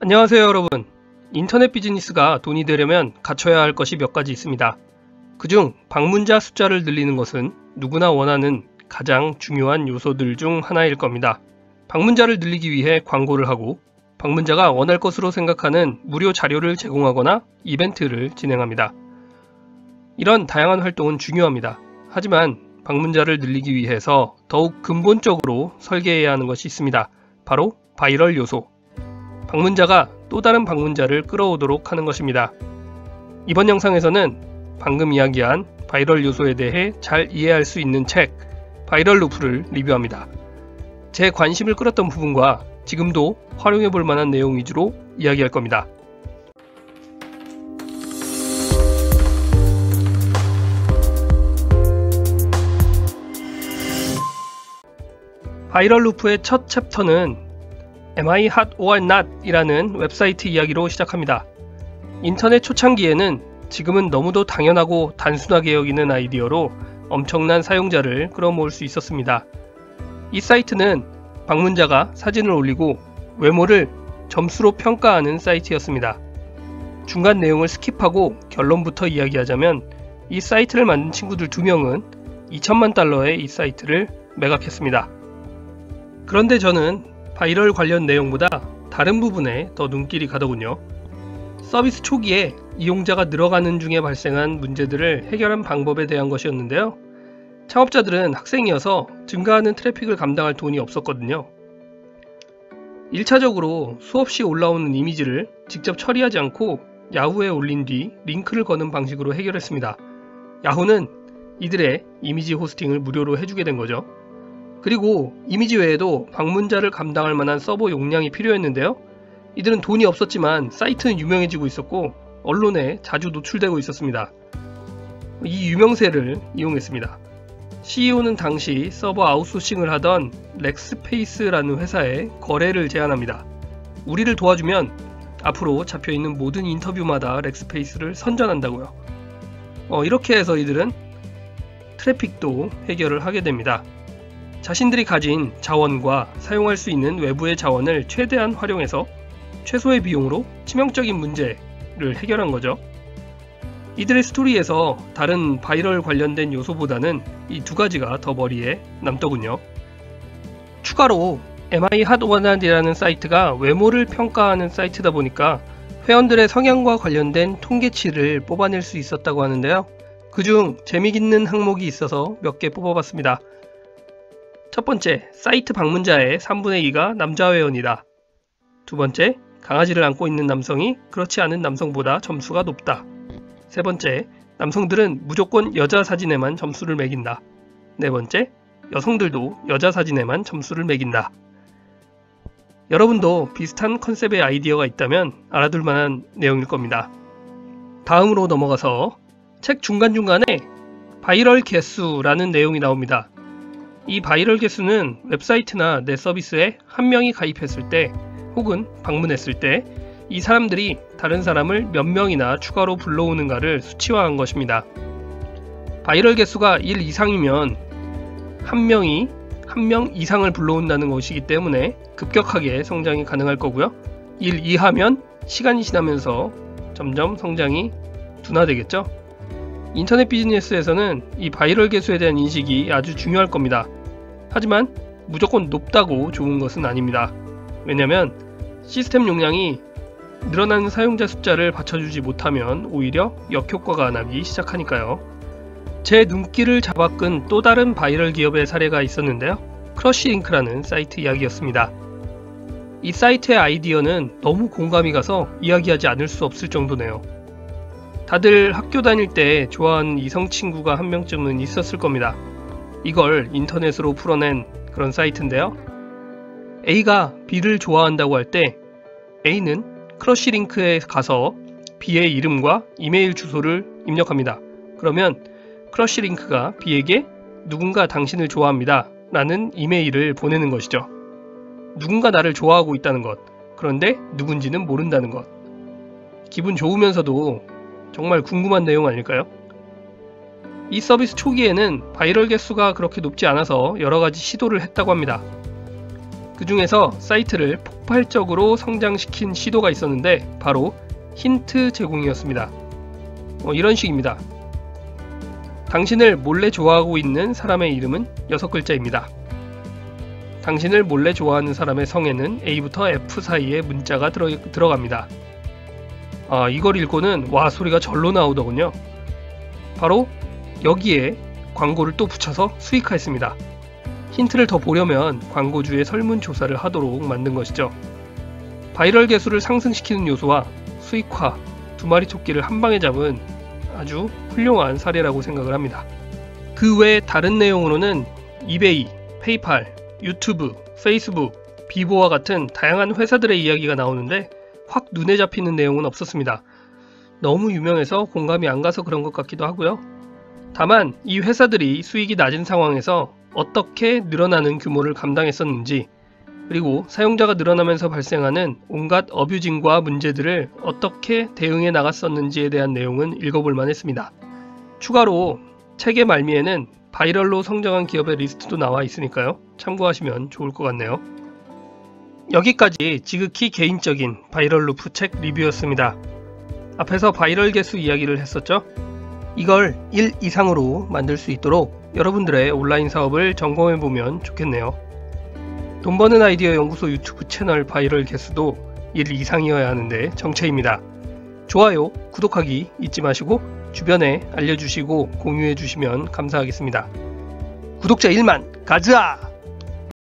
안녕하세요 여러분. 인터넷 비즈니스가 돈이 되려면 갖춰야 할 것이 몇 가지 있습니다. 그중 방문자 숫자를 늘리는 것은 누구나 원하는 가장 중요한 요소들 중 하나일 겁니다. 방문자를 늘리기 위해 광고를 하고 방문자가 원할 것으로 생각하는 무료 자료를 제공하거나 이벤트를 진행합니다. 이런 다양한 활동은 중요합니다. 하지만 방문자를 늘리기 위해서 더욱 근본적으로 설계해야 하는 것이 있습니다. 바로 바이럴 요소. 방문자가 또 다른 방문자를 끌어오도록 하는 것입니다. 이번 영상에서는 방금 이야기한 바이럴 요소에 대해 잘 이해할 수 있는 책 바이럴 루프를 리뷰합니다. 제 관심을 끌었던 부분과 지금도 활용해 볼 만한 내용 위주로 이야기할 겁니다. 바이럴 루프의 첫 챕터는 Am I hot or not? 이라는 웹사이트 이야기로 시작합니다. 인터넷 초창기에는 지금은 너무도 당연하고 단순하게 여기는 아이디어로 엄청난 사용자를 끌어모을 수 있었습니다. 이 사이트는 방문자가 사진을 올리고 외모를 점수로 평가하는 사이트였습니다. 중간 내용을 스킵하고 결론부터 이야기하자면 이 사이트를 만든 친구들 2명은 2천만 달러의 이 사이트를 매각했습니다. 그런데 저는 바이럴 관련 내용보다 다른 부분에 더 눈길이 가더군요. 서비스 초기에 이용자가 늘어가는 중에 발생한 문제들을 해결한 방법에 대한 것이었는데요. 창업자들은 학생이어서 증가하는 트래픽을 감당할 돈이 없었거든요. 1차적으로 수없이 올라오는 이미지를 직접 처리하지 않고 야후에 올린 뒤 링크를 거는 방식으로 해결했습니다. 야후는 이들의 이미지 호스팅을 무료로 해주게 된 거죠. 그리고 이미지 외에도 방문자를 감당할 만한 서버 용량이 필요했는데요. 이들은 돈이 없었지만 사이트는 유명해지고 있었고 언론에 자주 노출되고 있었습니다. 이 유명세를 이용했습니다. CEO는 당시 서버 아웃소싱을 하던 렉스페이스라는 회사에 거래를 제안합니다. 우리를 도와주면 앞으로 잡혀있는 모든 인터뷰마다 렉스페이스를 선전한다고요. 이렇게 해서 이들은 트래픽도 해결을 하게 됩니다. 자신들이 가진 자원과 사용할 수 있는 외부의 자원을 최대한 활용해서 최소의 비용으로 치명적인 문제를 해결한 거죠. 이들의 스토리에서 다른 바이럴 관련된 요소보다는 이 두 가지가 더 머리에 남더군요. 추가로 Am I hot or not? 이라는 사이트가 외모를 평가하는 사이트다 보니까 회원들의 성향과 관련된 통계치를 뽑아낼 수 있었다고 하는데요. 그중 재미있는 항목이 있어서 몇 개 뽑아봤습니다. 첫 번째, 사이트 방문자의 3분의 2가 남자 회원이다. 두 번째, 강아지를 안고 있는 남성이 그렇지 않은 남성보다 점수가 높다. 세 번째, 남성들은 무조건 여자 사진에만 점수를 매긴다. 네 번째, 여성들도 여자 사진에만 점수를 매긴다. 여러분도 비슷한 컨셉의 아이디어가 있다면 알아둘 만한 내용일 겁니다. 다음으로 넘어가서 책 중간중간에 바이럴 개수라는 내용이 나옵니다. 이 바이럴 개수는 웹사이트나 내 서비스에 한 명이 가입했을 때 혹은 방문했을 때 이 사람들이 다른 사람을 몇 명이나 추가로 불러오는가를 수치화한 것입니다. 바이럴 개수가 1 이상이면 한 명이 한 명 이상을 불러온다는 것이기 때문에 급격하게 성장이 가능할 거고요. 1 이하면 시간이 지나면서 점점 성장이 둔화되겠죠. 인터넷 비즈니스에서는 이 바이럴 개수에 대한 인식이 아주 중요할 겁니다. 하지만 무조건 높다고 좋은 것은 아닙니다. 왜냐면 시스템 용량이 늘어나는 사용자 숫자를 받쳐주지 못하면 오히려 역효과가 나기 시작하니까요. 제 눈길을 잡아끈 또 다른 바이럴 기업의 사례가 있었는데요. 크러쉬링크라는 사이트 이야기였습니다. 이 사이트의 아이디어는 너무 공감이 가서 이야기하지 않을 수 없을 정도네요. 다들 학교 다닐 때 좋아하는 이성 친구가 한 명쯤은 있었을 겁니다. 이걸 인터넷으로 풀어낸 그런 사이트인데요. A가 B를 좋아한다고 할 때 A는 크러쉬링크에 가서 B의 이름과 이메일 주소를 입력합니다. 그러면 크러쉬링크가 B에게 누군가 당신을 좋아합니다 라는 이메일을 보내는 것이죠. 누군가 나를 좋아하고 있다는 것, 그런데 누군지는 모른다는 것. 기분 좋으면서도 정말 궁금한 내용 아닐까요? 이 서비스 초기에는 바이럴 개수가 그렇게 높지 않아서 여러가지 시도를 했다고 합니다. 그 중에서 사이트를 폭발적으로 성장시킨 시도가 있었는데 바로 힌트 제공이었습니다. 이런 식입니다. 당신을 몰래 좋아하고 있는 사람의 이름은 6글자입니다. 당신을 몰래 좋아하는 사람의 성에는 A부터 F 사이에 문자가 들어갑니다. 이걸 읽고는 와 소리가 절로 나오더군요. 바로 여기에 광고를 또 붙여서 수익화했습니다. 힌트를 더 보려면 광고주의 설문조사를 하도록 만든 것이죠. 바이럴 개수를 상승시키는 요소와 수익화, 두 마리 토끼를 한 방에 잡은 아주 훌륭한 사례라고 생각을 합니다. 그 외 다른 내용으로는 이베이, 페이팔, 유튜브, 페이스북, 비보와 같은 다양한 회사들의 이야기가 나오는데 확 눈에 잡히는 내용은 없었습니다. 너무 유명해서 공감이 안 가서 그런 것 같기도 하고요. 다만 이 회사들이 수익이 낮은 상황에서 어떻게 늘어나는 규모를 감당했었는지, 그리고 사용자가 늘어나면서 발생하는 온갖 어뷰징과 문제들을 어떻게 대응해 나갔었는지에 대한 내용은 읽어볼 만했습니다. 추가로 책의 말미에는 바이럴로 성장한 기업의 리스트도 나와 있으니까요. 참고하시면 좋을 것 같네요. 여기까지 지극히 개인적인 바이럴 루프 책 리뷰였습니다. 앞에서 바이럴 개수 이야기를 했었죠. 이걸 1 이상으로 만들 수 있도록 여러분들의 온라인 사업을 점검해보면 좋겠네요. 돈 버는 아이디어 연구소 유튜브 채널 바이럴 개수도 1 이상이어야 하는데 정체입니다. 좋아요, 구독하기 잊지 마시고 주변에 알려주시고 공유해주시면 감사하겠습니다. 구독자 1만 가자!